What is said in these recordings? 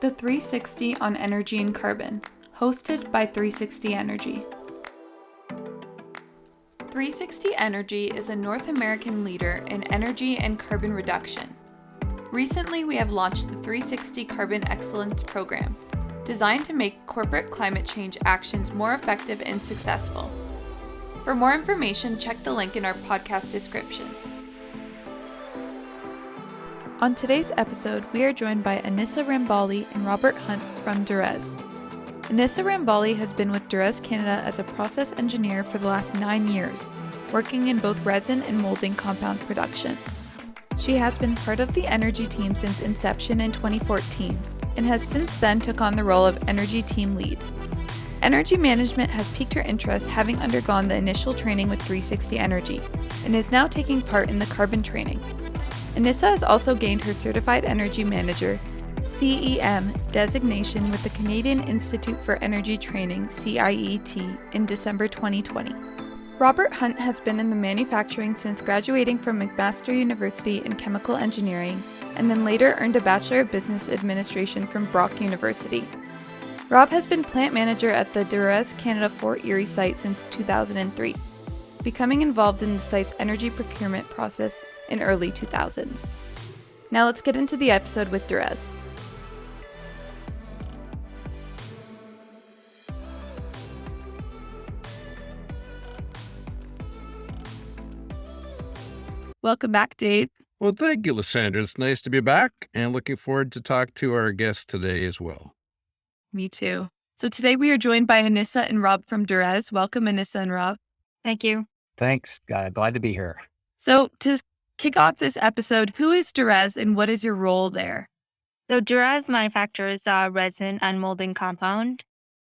The 360 on Energy and Carbon, hosted by 360 Energy. 360 Energy is a North American leader in energy and carbon reduction. Recently, we have launched the 360 Carbon Excellence Program, designed to make corporate climate change actions more effective and successful. For more information, check the link in our podcast description. On today's episode, we are joined by Anissa Rambali and Robert Hunt from Durez. Anissa Rambali has been with Durez Canada as a process engineer for the last 9 years, working in both resin and molding compound production. She has been part of the energy team since inception in 2014, and has since then took on the role of energy team lead. Energy management has piqued her interest, having undergone the initial training with 360 Energy, and is now taking part in the carbon training. Anissa has also gained her Certified Energy Manager CEM designation with the Canadian Institute for Energy Training CIET in December 2020. Robert Hunt has been in the manufacturing since graduating from McMaster University in Chemical Engineering, and then later earned a Bachelor of Business Administration from Brock University. Rob has been plant manager at the Durez Canada Fort Erie site since 2003, becoming involved in the site's energy procurement process in early 2000s. Now let's get into the episode with Durez. Welcome back, Dave. Well, thank you, Lysandra. It's nice to be back and looking forward to talk to our guest today as well. Me too. So today we are joined by Anissa and Rob from Durez. Welcome, Anissa and Rob. Thank you. Thanks. Glad to be here. So to kick off this episode, who is Durez and what is your role there? So Durez manufactures resin and molding compound,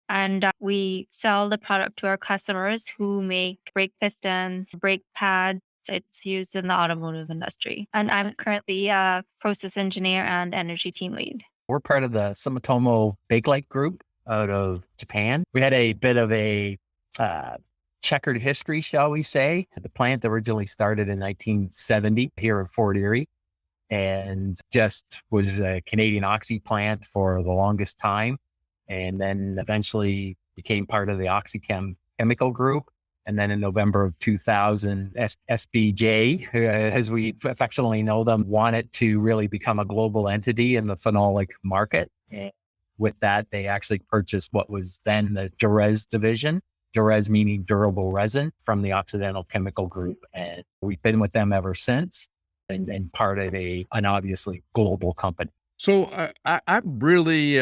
and we sell the product to our customers who make brake pistons, brake pads. It's used in the automotive industry. And I'm currently a process engineer and energy team lead. We're part of the Sumitomo Bakelite group out of Japan. We had a bit of a checkered history, shall we say. The plant originally started in 1970 here in Fort Erie and just was a Canadian oxy plant for the longest time. And then eventually became part of the OxyChem chemical group. And then in November of 2000, SBJ, as we affectionately know them, wanted to really become a global entity in the phenolic market. And with that, they actually purchased what was then the Durez division. Durez meaning durable resin from the Occidental Chemical Group. And we've been with them ever since and part of an obviously global company. So I'm really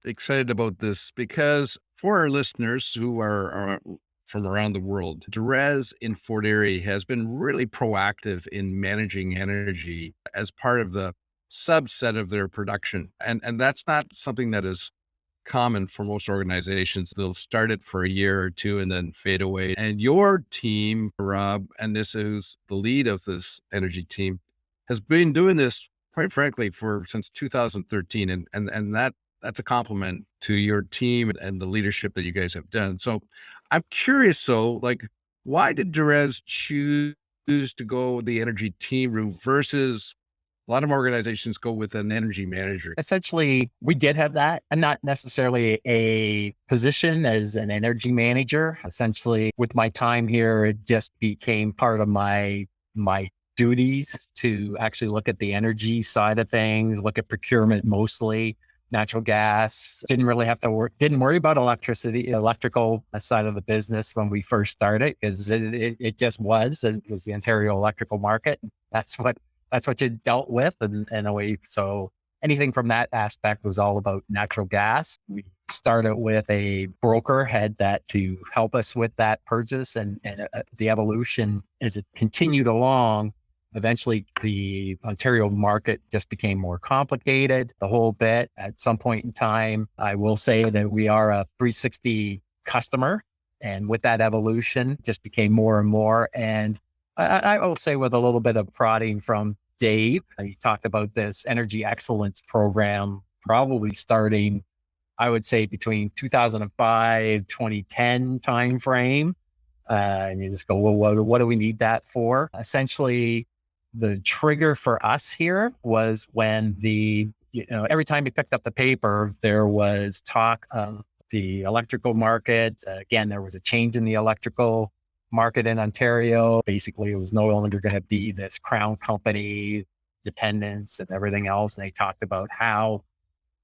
excited about this because for our listeners who are from around the world, Durez in Fort Erie has been really proactive in managing energy as part of the subset of their production. And that's not something that is common for most organizations. They'll start it for a year or two and then fade away. And your team, Rob, and this is the lead of this energy team, has been doing this, quite frankly, since 2013. And that's a compliment to your team and the leadership that you guys have done. So I'm curious, why did Durez choose to go the energy team route versus a lot of organizations go with an energy manager? Essentially, we did have that, and not necessarily a position as an energy manager. Essentially, with my time here, it just became part of my duties to actually look at the energy side of things, look at procurement mostly, natural gas. Didn't worry about electrical side of the business when we first started, because it just was. It was the Ontario electrical market. That's what you dealt with in a way. So anything from that aspect was all about natural gas. We started with a broker, had that to help us with that purchase and the evolution as it continued along. Eventually, the Ontario market just became more complicated, the whole bit. At some point in time, I will say that we are a 360 customer. And with that evolution, just became more and more. And I will say with a little bit of prodding from Dave, he talked about this energy excellence program, probably starting, I would say, between 2005, 2010 timeframe. And you just go, well, what do we need that for? Essentially, the trigger for us here was when the every time you picked up the paper, there was talk of the electrical market. Again, there was a change in the electrical market in Ontario. Basically, it was no longer going to be this crown company dependence and everything else. And they talked about how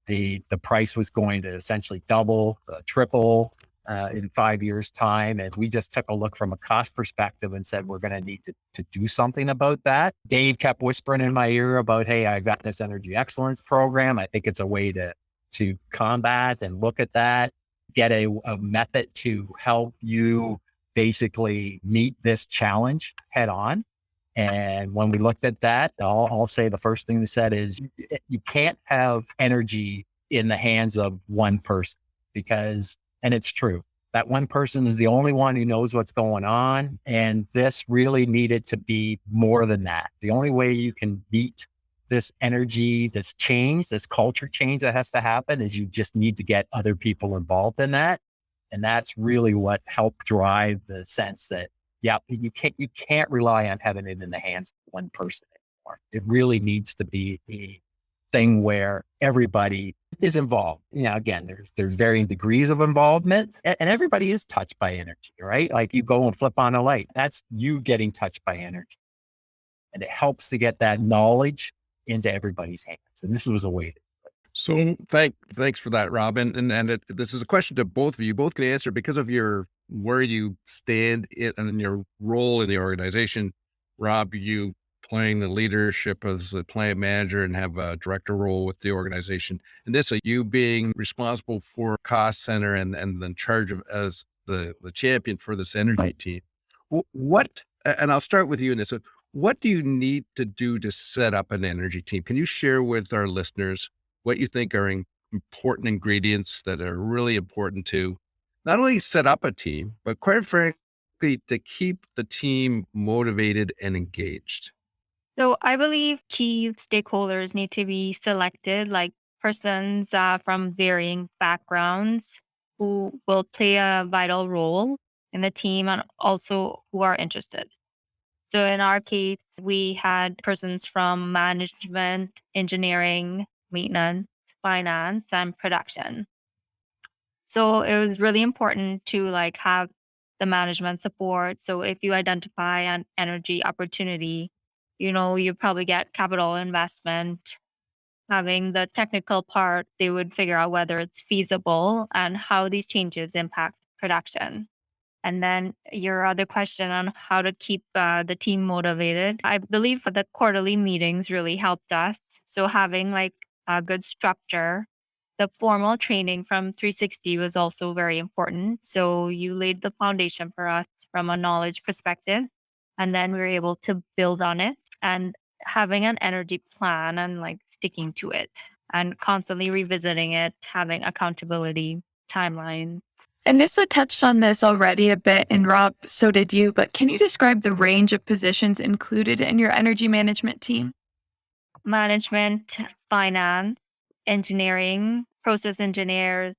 the price was going to essentially double, triple in 5 years' time. And we just took a look from a cost perspective and said, we're going to need to do something about that. Dave kept whispering in my ear about, hey, I've got this energy excellence program. I think it's a way to combat and look at that, get a method to help you basically meet this challenge head on. And when we looked at that, I'll say the first thing they said is you can't have energy in the hands of one person because, and it's true, that one person is the only one who knows what's going on. And this really needed to be more than that. The only way you can beat this energy, this change, this culture change that has to happen is you just need to get other people involved in that. And that's really what helped drive the sense that, yeah, you can't rely on having it in the hands of one person anymore. It really needs to be a thing where everybody is involved. Again, there's varying degrees of involvement, and everybody is touched by energy, right? Like you go and flip on a light, that's you getting touched by energy, and it helps to get that knowledge into everybody's hands. And this was a way to. So thanks for that, Rob. And this is a question to both of you. Both can answer because of where you stand in your role in the organization. Rob, you playing the leadership as a plant manager and have a director role with the organization. And this, you being responsible for cost center and in charge of as the champion for this energy team. And I'll start with you in this. What do you need to do to set up an energy team? Can you share with our listeners what you think are important ingredients that are really important to not only set up a team, but quite frankly, to keep the team motivated and engaged? So I believe key stakeholders need to be selected, like persons from varying backgrounds who will play a vital role in the team and also who are interested. So in our case, we had persons from management, engineering, maintenance, finance, and production. So it was really important to have the management support. So if you identify an energy opportunity, you probably get capital investment. Having the technical part, they would figure out whether it's feasible and how these changes impact production. And then your other question on how to keep the team motivated. I believe the quarterly meetings really helped us. So having a good structure, the formal training from 360 was also very important. So you laid the foundation for us from a knowledge perspective, and then we were able to build on it and having an energy plan and sticking to it and constantly revisiting it, having accountability, timeline. Anissa touched on this already a bit, and Rob, so did you, but can you describe the range of positions included in your energy management team? Management, finance, engineering, process engineers,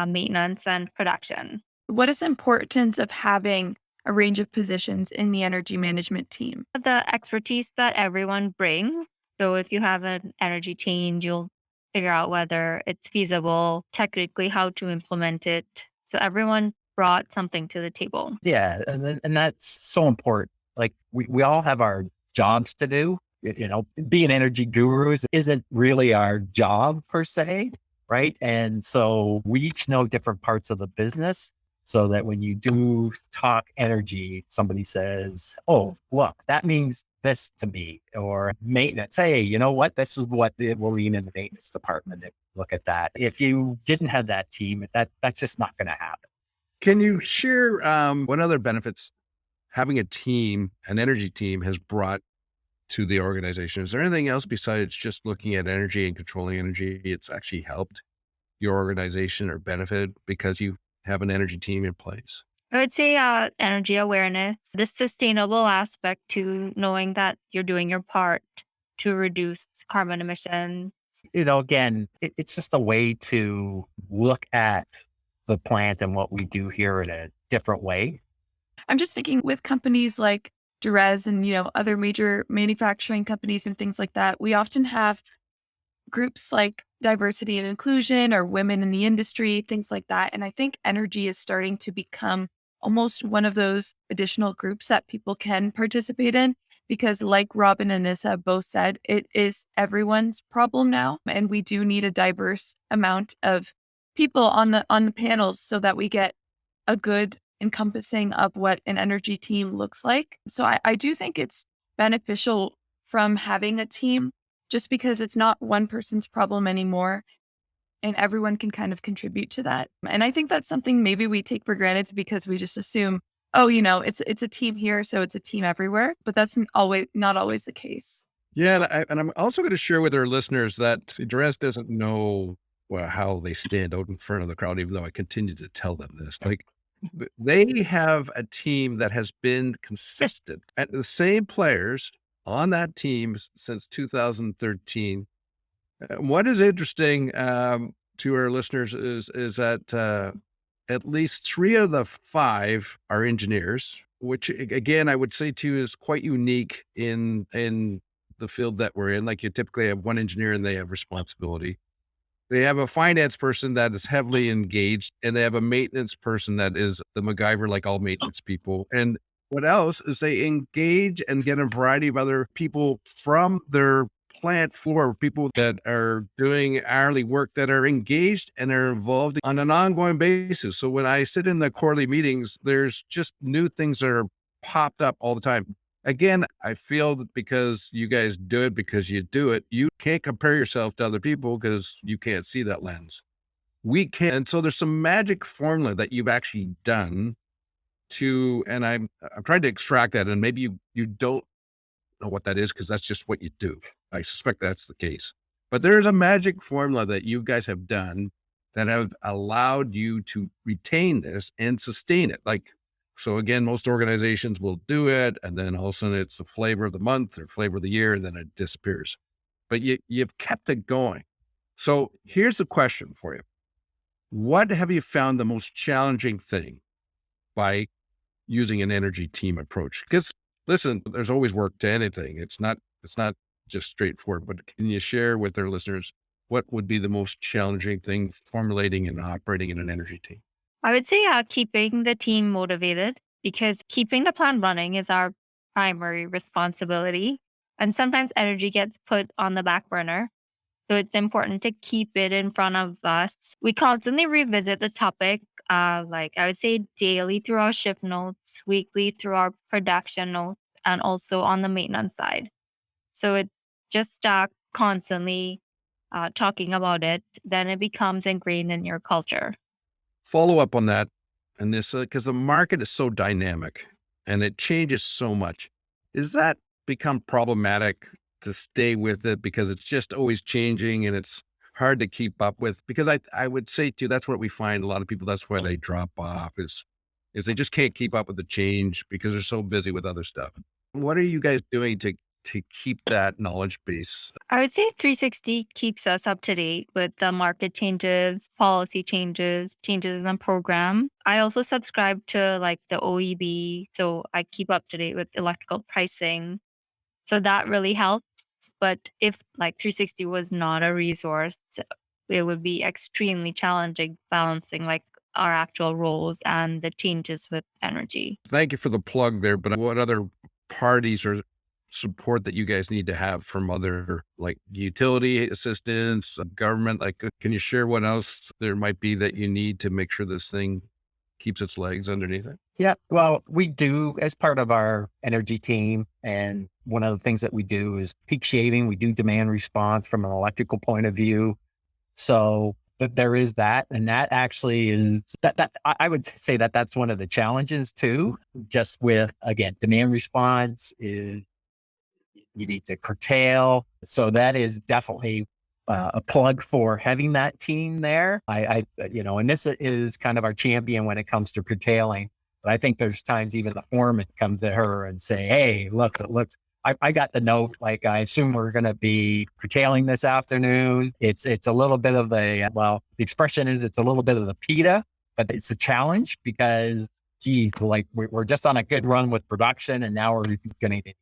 maintenance, and production. What is the importance of having a range of positions in the energy management team? The expertise that everyone brings. So if you have an energy change, you'll figure out whether it's feasible, technically how to implement it. So everyone brought something to the table. Yeah, and that's so important. Like we all have our jobs to do. Being energy gurus isn't really our job per se, right? And so we each know different parts of the business so that when you do talk energy, somebody says, oh, look, that means this to me, or maintenance. Hey, you know what? This is what we'll lean in the maintenance department and look at that. If you didn't have that team, that's just not going to happen. Can you share what other benefits having a team, an energy team, has brought to the organization? Is there anything else besides just looking at energy and controlling energy? It's actually helped your organization or benefited because you have an energy team in place? I would say energy awareness, the sustainable aspect to knowing that you're doing your part to reduce carbon emissions. Again, it's just a way to look at the plant and what we do here in a different way. I'm just thinking with companies like Durez and, other major manufacturing companies and things like that, we often have groups like diversity and inclusion or women in the industry, things like that. And I think energy is starting to become almost one of those additional groups that people can participate in because like Robin and Nissa both said, it is everyone's problem now. And we do need a diverse amount of people on the panels so that we get a good encompassing of what an energy team looks like. So I do think it's beneficial from having a team just because it's not one person's problem anymore and everyone can kind of contribute to that. And I think that's something maybe we take for granted because we just assume, oh, it's a team here, so it's a team everywhere. But that's not always the case. Yeah, and I'm also going to share with our listeners that Durez doesn't know how they stand out in front of the crowd, even though I continue to tell them this. Like, they have a team that has been consistent at the same players on that team since 2013. What is interesting to our listeners is that at least 3 of the 5 are engineers, which again I would say to you is quite unique in the field that we're in. Like you typically have one engineer and they have responsibility. They have a finance person that is heavily engaged, and they have a maintenance person that is the MacGyver, like all maintenance people. And what else is they engage and get a variety of other people from their plant floor, people that are doing hourly work that are engaged and are involved on an ongoing basis. So when I sit in the quarterly meetings, there's just new things that are popped up all the time. Again, I feel that because you guys do it because you do it, you can't compare yourself to other people because you can't see that lens. We can. And so there's some magic formula that you've actually done and I'm trying to extract that. And maybe you don't know what that is because that's just what you do. I suspect that's the case. But there is a magic formula that you guys have done that have allowed you to retain this and sustain it. So again, most organizations will do it, and then all of a sudden it's the flavor of the month or flavor of the year, and then it disappears. But you've kept it going. So here's the question for you. What have you found the most challenging thing by using an energy team approach? Because listen, there's always work to anything. It's not just straightforward, but can you share with our listeners what would be the most challenging thing formulating and operating in an energy team? I would say keeping the team motivated because keeping the plan running is our primary responsibility. And sometimes energy gets put on the back burner. So it's important to keep it in front of us. We constantly revisit the topic, like I would say daily through our shift notes, weekly through our production notes, and also on the maintenance side. So it just constantly talking about it, then it becomes ingrained in your culture. Follow up on that, and this because the market is so dynamic and it changes so much. Is that become problematic to stay with it because it's just always changing and it's hard to keep up with? Because I would say too, that's what we find a lot of people, that's why they drop off is they just can't keep up with the change because they're so busy with other stuff. What are you guys doing to keep that knowledge base? I would say 360 keeps us up to date with the market changes, policy changes in the program. I also subscribe to like the OEB, so I keep up to date with electrical pricing. So that really helps. But if like 360 was not a resource, it would be extremely challenging balancing like our actual roles and the changes with energy. Thank you for the plug there, but what other parties or support that you guys need to have from other like utility assistance, government? Like, can you share what else there might be that you need to make sure this thing keeps its legs underneath it? Yeah, well, we do as part of our energy team. And one of the things that we do is peak shaving. We do demand response from an electrical point of view. So that there is that. And that actually is that I would say that that's one of the challenges too, just with, again, demand response is you need to curtail. So that is definitely a plug for having that team there. And this is kind of our champion when it comes to curtailing. But I think there's times even the foreman come to her and say, hey, look, I got the note, like I assume we're going to be curtailing this afternoon. It's a little bit of the expression is it's a little bit of the PETA, but it's a challenge because, geez, like we're just on a good run with production and now we're going to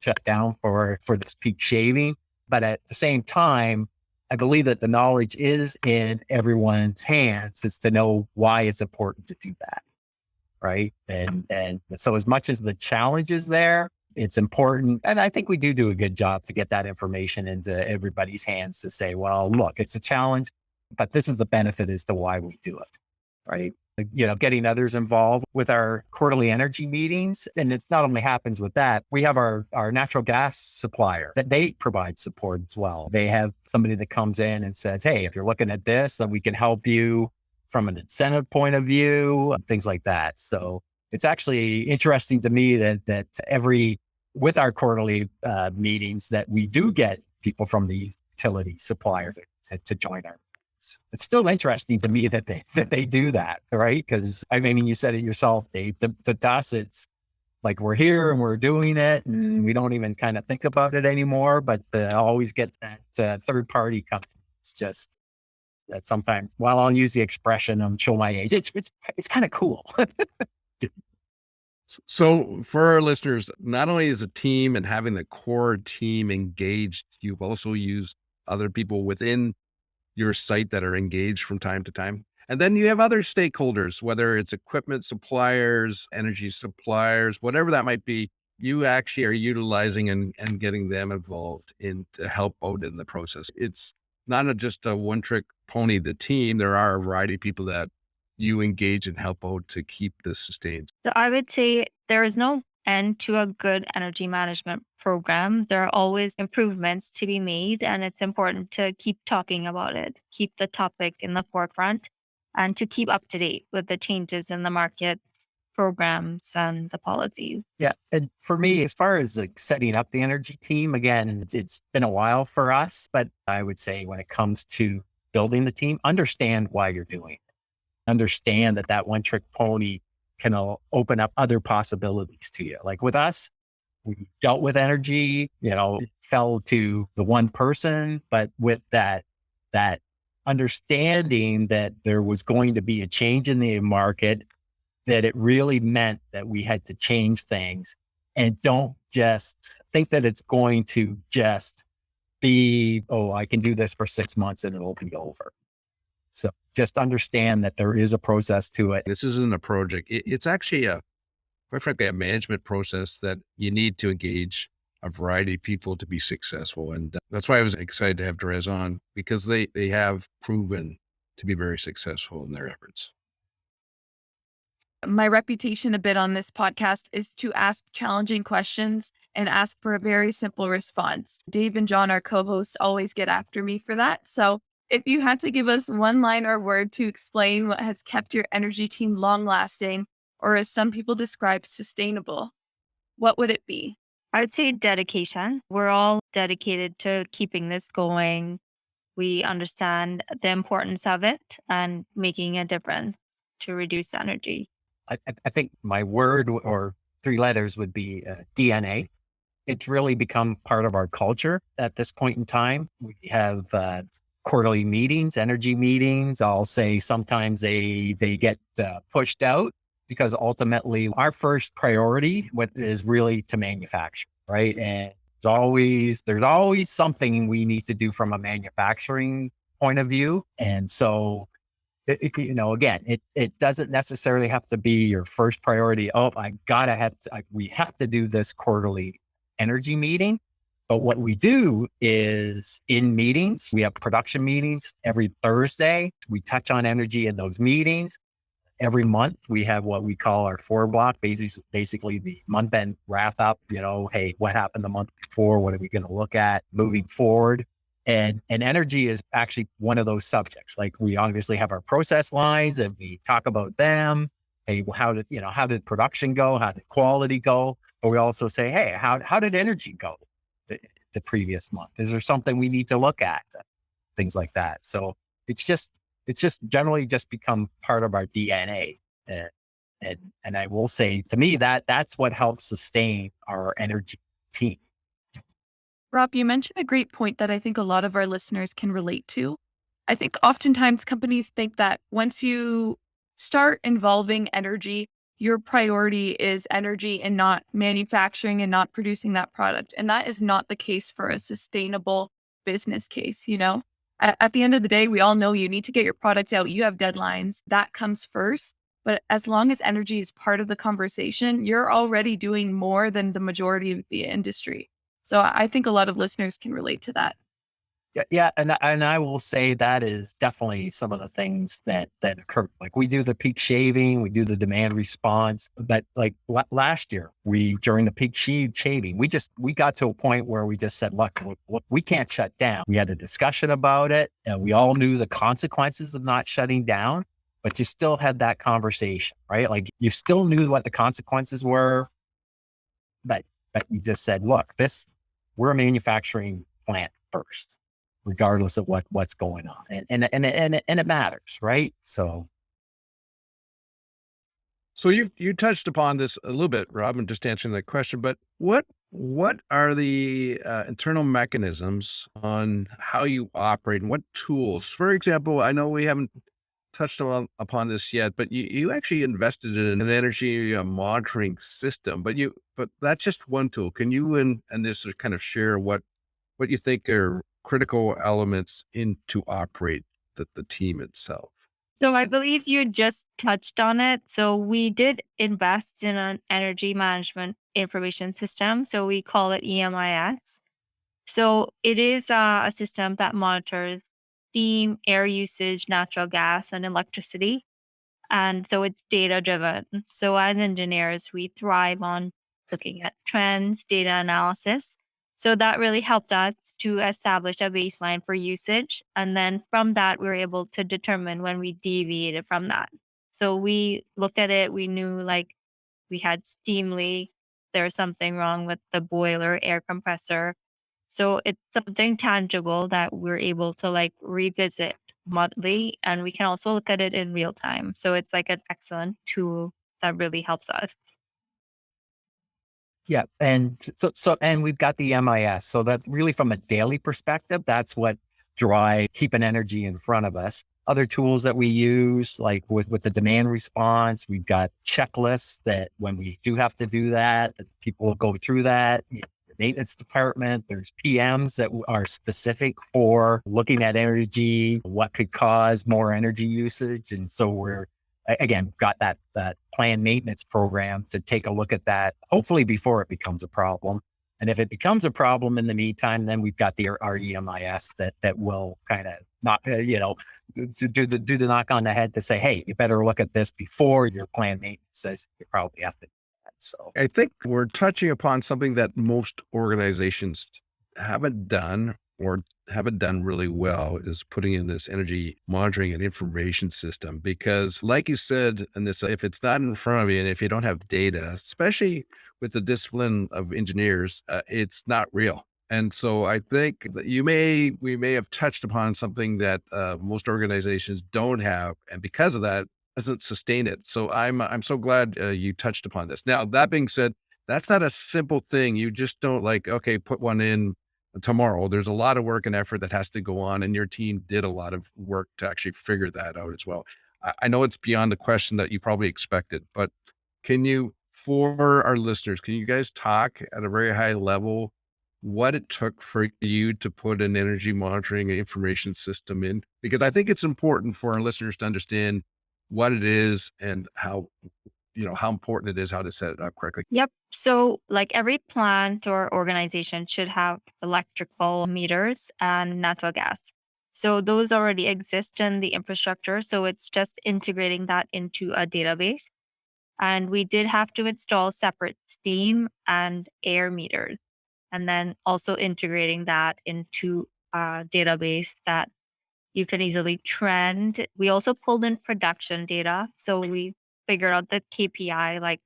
shut down for this peak shaving. But at the same time, I believe that the knowledge is in everyone's hands. It's to know why it's important to do that. Right. And so as much as the challenge is there, it's important. And I think we do a good job to get that information into everybody's hands to say, well, look, it's a challenge, but this is the benefit as to why we do it. Right. Getting others involved with our quarterly energy meetings. And it's not only happens with that, we have our natural gas supplier that they provide support as well. They have somebody that comes in and says, hey, if you're looking at this, then we can help you from an incentive point of view, things like that. So it's actually interesting to me that with our quarterly meetings that we do get people from the utility supplier to join our. It's still interesting to me that they do that, right? Because I mean, you said it yourself, Dave. To us, it's like we're here and we're doing it, and we don't even kind of think about it anymore. But I always get that third party company. It's just that sometimes, well, I'll use the expression, I'm show my age. It's kind of cool. So for our listeners, not only is a team and having the core team engaged, you've also used other people within your site that are engaged from time to time. And then you have other stakeholders, whether it's equipment suppliers, energy suppliers, whatever that might be, you actually are utilizing and getting them involved to help out in the process. It's not just a one-trick pony, the team. There are a variety of people that you engage and help out to keep this sustained. So I would say there is no end to a good energy management program. There are always improvements to be made, and it's important to keep talking about it, keep the topic in the forefront, and to keep up to date with the changes in the market, programs, and the policies. Yeah. And for me, as far as like setting up the energy team, again, it's been a while for us, but I would say when it comes to building the team, understand why you're doing it. Understand that one trick pony can open up other possibilities to you. Like with us, we dealt with energy, it fell to the one person, but with that understanding that there was going to be a change in the market, that it really meant that we had to change things, and don't just think that it's going to just be, oh, I can do this for 6 months and it'll be over. So just understand that there is a process to it. This isn't a project. It's actually quite frankly, a management process that you need to engage a variety of people to be successful. And that's why I was excited to have Durez on, because they have proven to be very successful in their efforts. My reputation a bit on this podcast is to ask challenging questions and ask for a very simple response. Dave and John, our co-hosts, always get after me for that. So if you had to give us one line or word to explain what has kept your energy team long-lasting, or as some people describe, sustainable, what would it be? I'd say dedication. We're all dedicated to keeping this going. We understand the importance of it and making a difference to reduce energy. I think my word or 3 letters would be DNA. It's really become part of our culture at this point in time. We have quarterly meetings, energy meetings. I'll say sometimes they get pushed out because ultimately our first priority is really to manufacture, right? And there's always something we need to do from a manufacturing point of view. And so, it doesn't necessarily have to be your first priority. Oh, we have to do this quarterly energy meeting. But what we do is in meetings, we have production meetings every Thursday. We touch on energy in those meetings. Every month, we have what we call our 4 block, basically the month end wrap up. Hey, what happened the month before? What are we going to look at moving forward? And energy is actually one of those subjects. Like we obviously have our process lines and we talk about them. Hey, how did production go? How did quality go? But we also say, hey, how did energy go the previous month? Is there something we need to look at? Things like that. So it's just generally just become part of our DNA. And I will say, to me, that's what helps sustain our energy team. Rob, you mentioned a great point that I think a lot of our listeners can relate to. I think oftentimes companies think that once you start involving energy, your priority is energy and not manufacturing and not producing that product. And that is not the case for a sustainable business case, At the end of the day, we all know you need to get your product out. You have deadlines. That comes first. But as long as energy is part of the conversation, you're already doing more than the majority of the industry. So I think a lot of listeners can relate to that. Yeah, and I will say that is definitely some of the things that occur. Like we do the peak shaving, we do the demand response, but like last year, during the peak shaving, we got to a point where we just said, look, we can't shut down. We had a discussion about it, and we all knew the consequences of not shutting down, but you still had that conversation, right? Like you still knew what the consequences were, but you just said, look, we're a manufacturing plant first, regardless of what's going on. And it matters, right? So you touched upon this a little bit, Robin, just answering that question, but what are the internal mechanisms on how you operate and what tools? For example, I know we haven't touched upon this yet, but you actually invested in an energy monitoring system, but that's just one tool. Can you and this kind of share what you think are critical elements in to operate the team itself? So I believe you just touched on it. So we did invest in an energy management information system. So we call it EMIS. So it is a system that monitors steam, air usage, natural gas, and electricity. And so it's data driven. So as engineers, we thrive on looking at trends, data analysis. So that really helped us to establish a baseline for usage. And then from that, we were able to determine when we deviated from that. So we looked at it, we knew like we had steam leak, there's something wrong with the boiler, air compressor. So it's something tangible that we're able to like revisit monthly, and we can also look at it in real time. So it's like an excellent tool that really helps us. yeah, and and we've got the MIS. So that's really from a daily perspective. That's what drive keeping energy in front of us. Other tools that we use, like with the demand response, we've got checklists that when we do have to do that people will go through that. The maintenance department, there's PMs that are specific for looking at energy, what could cause more energy usage. And so we're, again, got that planned maintenance program to take a look at that, hopefully before it becomes a problem. And if it becomes a problem in the meantime, then we've got our EMIS that will kind of not, to do the knock on the head to say, hey, you better look at this before your planned maintenance says you probably have to do that. So I think we're touching upon something that most organizations haven't done or haven't done really well is putting in this energy monitoring and information system. Because like you said, and this, if it's not in front of you and if you don't have data, especially with the discipline of engineers, it's not real. And so I think that we may have touched upon something that most organizations don't have. And because of that, doesn't sustain it. So I'm so glad you touched upon this. Now, that being said, that's not a simple thing. You just don't like, okay, put one in tomorrow. There's a lot of work and effort that has to go on, and your team did a lot of work to actually figure that out as well. I know it's beyond the question that you probably expected, but can you, for our listeners, can you guys talk at a very high level what it took for you to put an energy monitoring and information system in? Because I think it's important for our listeners to understand what it is and how important it is, how to set it up correctly. Yep. So like every plant or organization should have electrical meters and natural gas. So those already exist in the infrastructure. So it's just integrating that into a database. And we did have to install separate steam and air meters, and then also integrating that into a database that you can easily trend. We also pulled in production data. So we figured out the KPI, like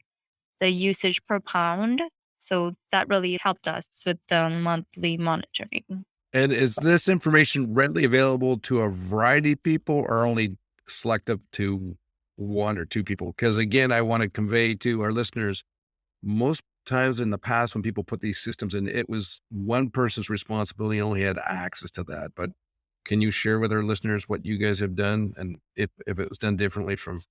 the usage per pound. So that really helped us with the monthly monitoring. And is this information readily available to a variety of people or only selective to one or two people? Because again, I want to convey to our listeners, most times in the past when people put these systems in, it was one person's responsibility, only had access to that. But can you share with our listeners what you guys have done and if it was done differently from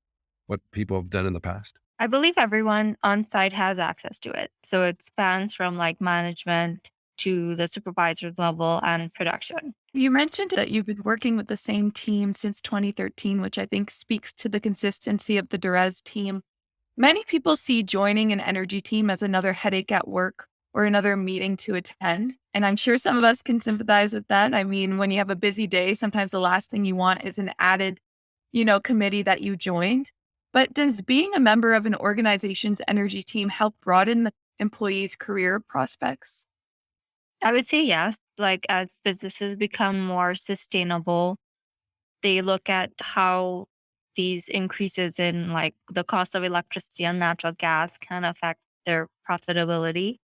what people have done in the past? I believe everyone on site has access to it. So it spans from like management to the supervisor level and production. You mentioned that you've been working with the same team since 2013, which I think speaks to the consistency of the Durez team. Many people see joining an energy team as another headache at work or another meeting to attend. And I'm sure some of us can sympathize with that. I mean, when you have a busy day, sometimes the last thing you want is an added, committee that you joined. But does being a member of an organization's energy team help broaden the employee's career prospects? I would say yes. Like as businesses become more sustainable, they look at how these increases in like the cost of electricity and natural gas can affect their profitability.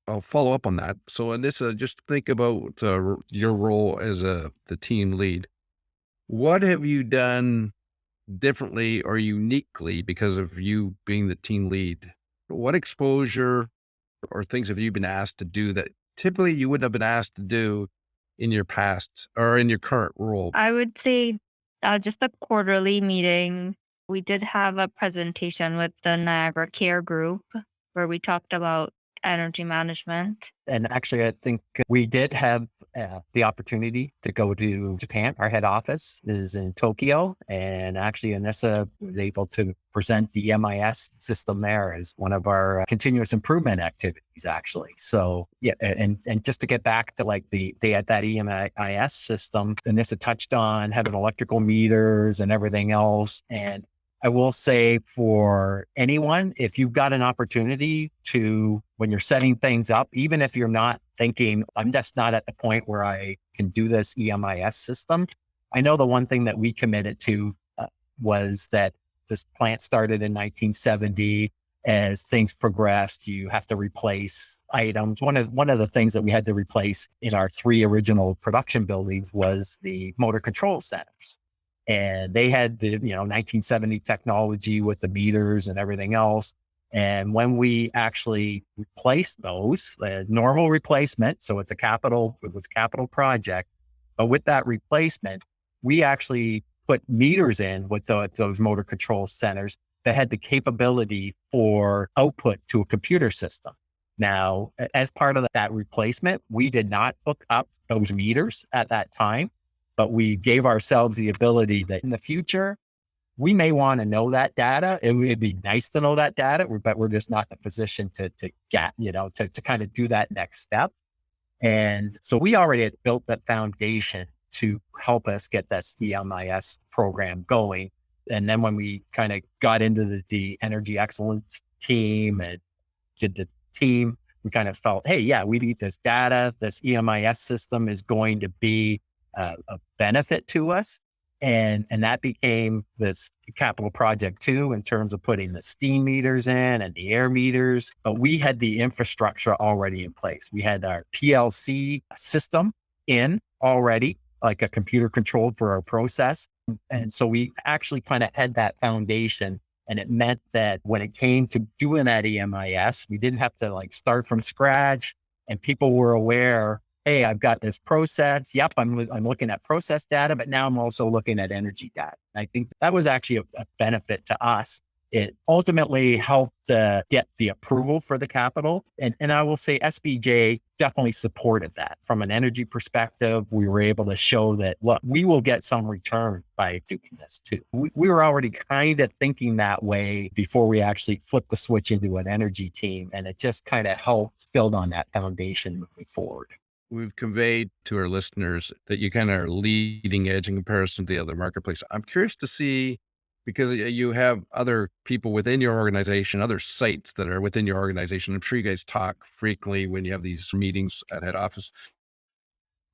I'll follow up on that. So, Anissa, just think about your role as the team lead. What have you done differently or uniquely because of you being the team lead? What exposure or things have you been asked to do that typically you wouldn't have been asked to do in your past or in your current role? I would say just the quarterly meeting, we did have a presentation with the Niagara Care Group where we talked about energy management. And actually, I think we did have the opportunity to go to Japan. Our head office is in Tokyo. And actually, Anissa was able to present the MIS system there as one of our continuous improvement activities, actually. So, yeah, and just to get back to like they had that EMIS system, Anissa touched on having electrical meters and everything else. And I will say for anyone, if you've got an opportunity to, when you're setting things up, even if you're not thinking, I'm just not at the point where I can do this EMIS system. I know the one thing that we committed to was that this plant started in 1970. As things progressed, you have to replace items. One of the things that we had to replace in our 3 original production buildings was the motor control centers. And they had the 1970 technology with the meters and everything else. And when we actually replaced those, the normal replacement, so it was a capital project, but with that replacement, we actually put meters in with those motor control centers that had the capability for output to a computer system. Now, as part of that replacement, we did not hook up those meters at that time, but we gave ourselves the ability that in the future, we may want to know that data. It would be nice to know that data, but we're just not in a position to get, to kind of do that next step. And so we already had built that foundation to help us get that EMIS program going. And then when we kind of got into the energy excellence team and did the team, we kind of felt, hey, yeah, we need this data. This EMIS system is going to be a benefit to us. And that became this capital project too, in terms of putting the steam meters in and the air meters. But we had the infrastructure already in place. We had our PLC system in already, like a computer controlled for our process. And so we actually kind of had that foundation. And it meant that when it came to doing that EMIS, we didn't have to like start from scratch, and people were aware, hey, I've got this process. Yep, I'm looking at process data, but now I'm also looking at energy data. I think that was actually a benefit to us. It ultimately helped get the approval for the capital. And I will say SBJ definitely supported that. From an energy perspective, we were able to show that, look, we will get some return by doing this too. We were already kind of thinking that way before we actually flipped the switch into an energy team. And it just kind of helped build on that foundation moving forward. We've conveyed to our listeners that you kind of are leading edge in comparison to the other marketplace. I'm curious to see, because you have other people within your organization, other sites that are within your organization. I'm sure you guys talk frequently when you have these meetings at head office.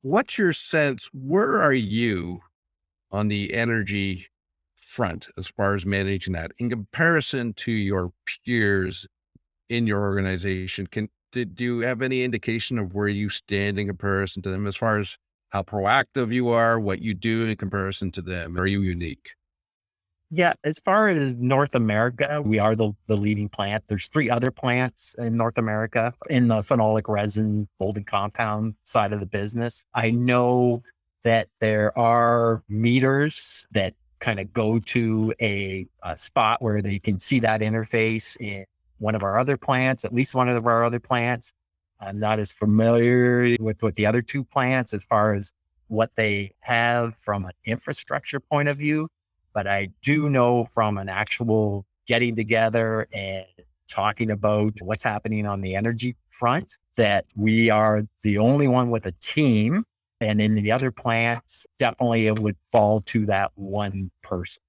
What's your sense? Where are you on the energy front as far as managing that in comparison to your peers in your organization? Do you have any indication of where you stand in comparison to them as far as how proactive you are, what you do in comparison to them? Are you unique? Yeah, as far as North America, we are the leading plant. There's 3 other plants in North America in the phenolic resin molding compound side of the business. I know that there are meters that kind of go to a spot where they can see that interface in one of our other plants, at least one of our other plants. I'm not as familiar with the other two plants as far as what they have from an infrastructure point of view, but I do know from an actual getting together and talking about what's happening on the energy front that we are the only one with a team. And in the other plants, definitely it would fall to that one person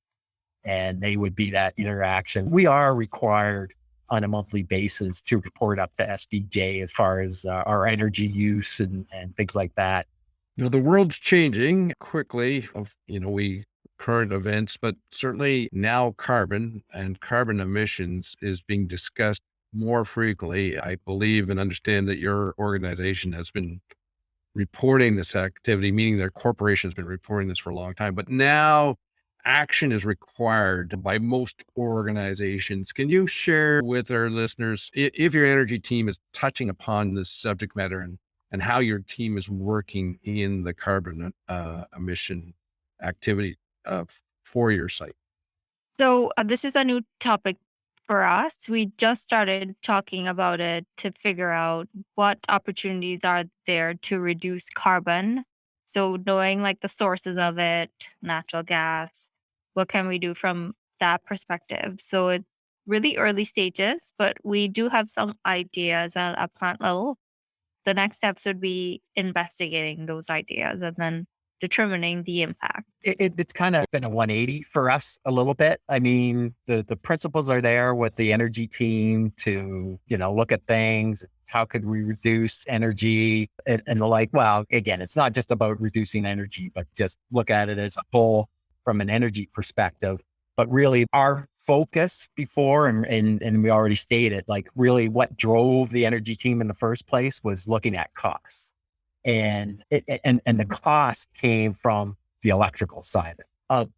and they would be that interaction. We are required on a monthly basis to report up to SBJ as far as our energy use and things like that. The world's changing quickly of, we current events, but certainly now carbon and carbon emissions is being discussed more frequently. I believe and understand that your organization has been reporting this activity, meaning their corporation has been reporting this for a long time, but now action is required by most organizations. Can you share with our listeners if your energy team is touching upon this subject matter and how your team is working in the carbon emission activity for your site? So this is a new topic for us. We just started talking about it to figure out what opportunities are there to reduce carbon. So knowing like the sources of it, natural gas, what can we do from that perspective? So it's really early stages, but we do have some ideas at a plant level. The next steps would be investigating those ideas and then determining the impact. It's kind of been a 180 for us a little bit. I mean, the principles are there with the energy team to, look at things. How could we reduce energy and the like? Well, again, it's not just about reducing energy, but just look at it as a whole from an energy perspective. But really our focus before, and we already stated, like really what drove the energy team in the first place was looking at costs. And the cost came from the electrical side of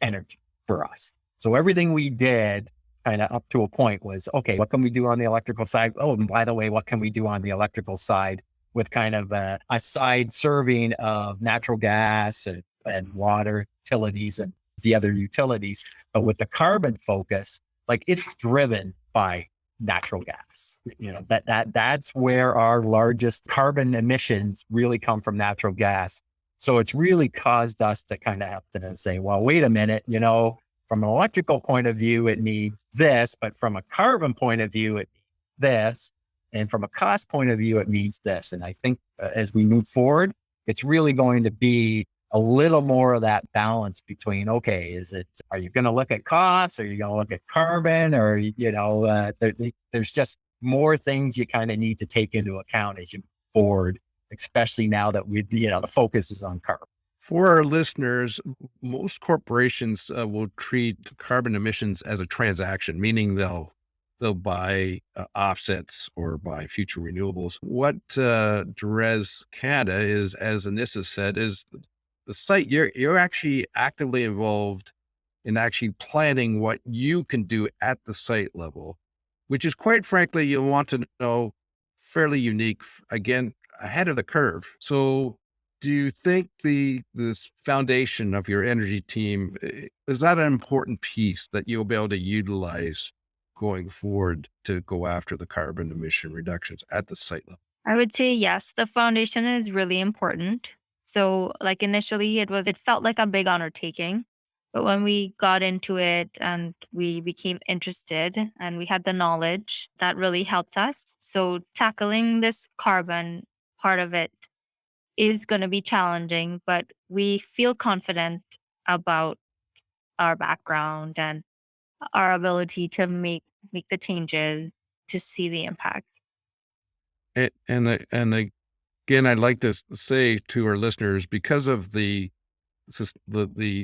energy for us. So everything we did kind of up to a point was, okay, what can we do on the electrical side? Oh, and by the way, what can we do on the electrical side with kind of a side serving of natural gas and water utilities and the other utilities. But with the carbon focus, like it's driven by natural gas. That's where our largest carbon emissions really come from, natural gas. So it's really caused us to kind of have to say, well, wait a minute, from an electrical point of view, it needs this, but from a carbon point of view, it needs this. And from a cost point of view, it needs this. And I think as we move forward, it's really going to be a little more of that balance between, okay, are you going to look at costs? Are you going to look at carbon? Or, there's just more things you kind of need to take into account as you move forward, especially now that the focus is on carbon. For our listeners, most corporations will treat carbon emissions as a transaction, meaning they'll buy offsets or buy future renewables. What Durez Canada is, as Anissa said, is the site. You're actually actively involved in actually planning what you can do at the site level, which is quite frankly, you'll want to know, fairly unique, again, ahead of the curve. So do you think this foundation of your energy team, is that an important piece that you'll be able to utilize going forward to go after the carbon emission reductions at the site level? I would say yes, the foundation is really important. So like initially it felt like a big undertaking, but when we got into it and we became interested and we had the knowledge, that really helped us. So tackling this carbon part of it is going to be challenging, but we feel confident about our background and our ability to make the changes to see the impact. And again, I'd like to say to our listeners, because of the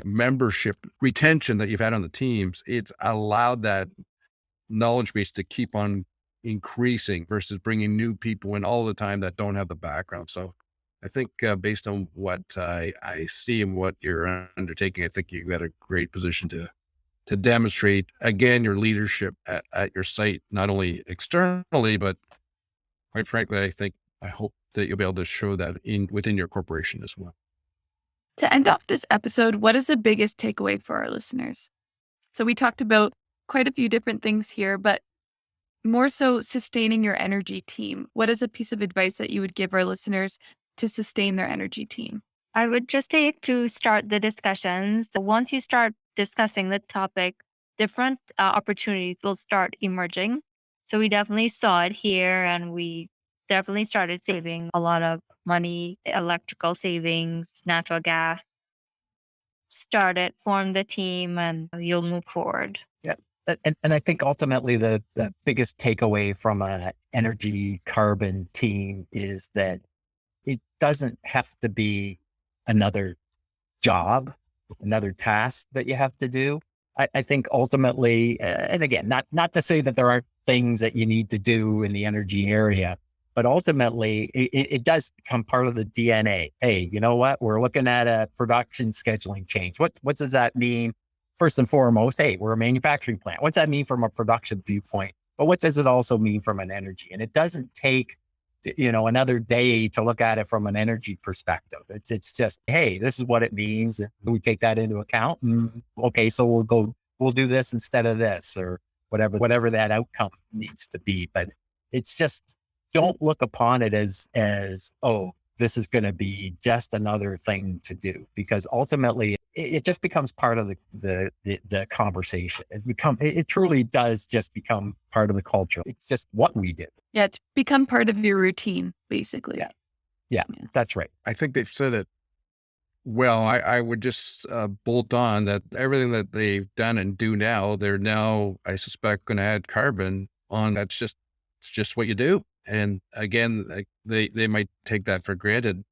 membership retention that you've had on the teams, it's allowed that knowledge base to keep on increasing versus bringing new people in all the time that don't have the background. So I think based on what I see and what you're undertaking, I think you've got a great position to demonstrate, again, your leadership at your site, not only externally, but quite frankly, I hope that you'll be able to show that within your corporation as well. To end off this episode, what is the biggest takeaway for our listeners? So we talked about quite a few different things here, but more so sustaining your energy team. What is a piece of advice that you would give our listeners to sustain their energy team? I would just say to start the discussions. Once you start discussing the topic, different opportunities will start emerging. So we definitely saw it here, and we definitely started saving a lot of money, electrical savings, natural gas. Start it, form the team, and you'll move forward. Yeah. And I think ultimately the biggest takeaway from an energy carbon team is that it doesn't have to be another job, another task that you have to do. I think ultimately, and again, not to say that there aren't things that you need to do in the energy area, but ultimately it does become part of the DNA. Hey, you know what? We're looking at a production scheduling change. What does that mean? First and foremost, hey, we're a manufacturing plant. What's that mean from a production viewpoint? But what does it also mean from an energy? And it doesn't take another day to look at it from an energy perspective. It's just, hey, this is what it means. And we take that into account. And okay, so we'll do this instead of this, or whatever that outcome needs to be. But it's just, don't look upon it as, oh, this is going to be just another thing to do, because ultimately it just becomes part of the conversation. It truly does just become part of the culture. It's just what we do. Yeah, it's become part of your routine, basically. Yeah, that's right. I think they've said it well. I would just bolt on that everything that they've done and do now, they're now, I suspect, going to add carbon on. It's just what you do. And again, they might take that for granted.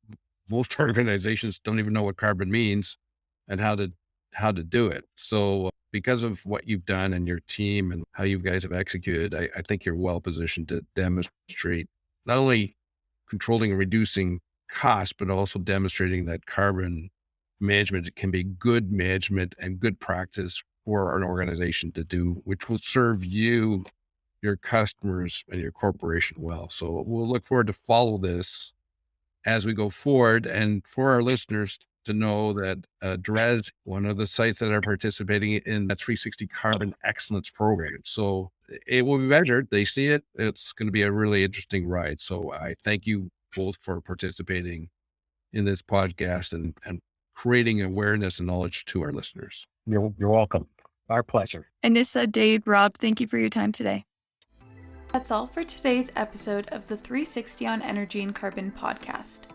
Most organizations don't even know what carbon means and how to do it. So because of what you've done and your team and how you guys have executed, I think you're well positioned to demonstrate not only controlling and reducing costs, but also demonstrating that carbon management can be good management and good practice for an organization to do, which will serve you, your customers, and your corporation well. So we'll look forward to follow this as we go forward. And for our listeners to know that Durez, one of the sites that are participating in the 360 Carbon Excellence Program. So it will be measured. They see it. It's going to be a really interesting ride. So I thank you both for participating in this podcast and creating awareness and knowledge to our listeners. You're welcome. Our pleasure. Anissa, Dave, Rob, thank you for your time today. That's all for today's episode of the 360 on Energy and Carbon podcast.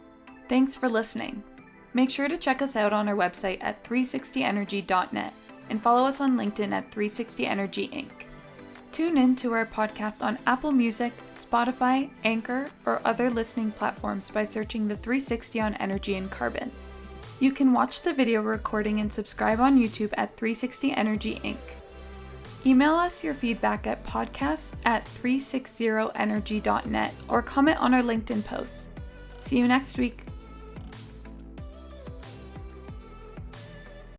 Thanks for listening. Make sure to check us out on our website at 360energy.net and follow us on LinkedIn at 360 Energy Inc. Tune in to our podcast on Apple Music, Spotify, Anchor, or other listening platforms by searching the 360 on Energy and Carbon. You can watch the video recording and subscribe on YouTube at 360 Energy Inc. Email us your feedback at podcast@360energy.net or comment on our LinkedIn posts. See you next week.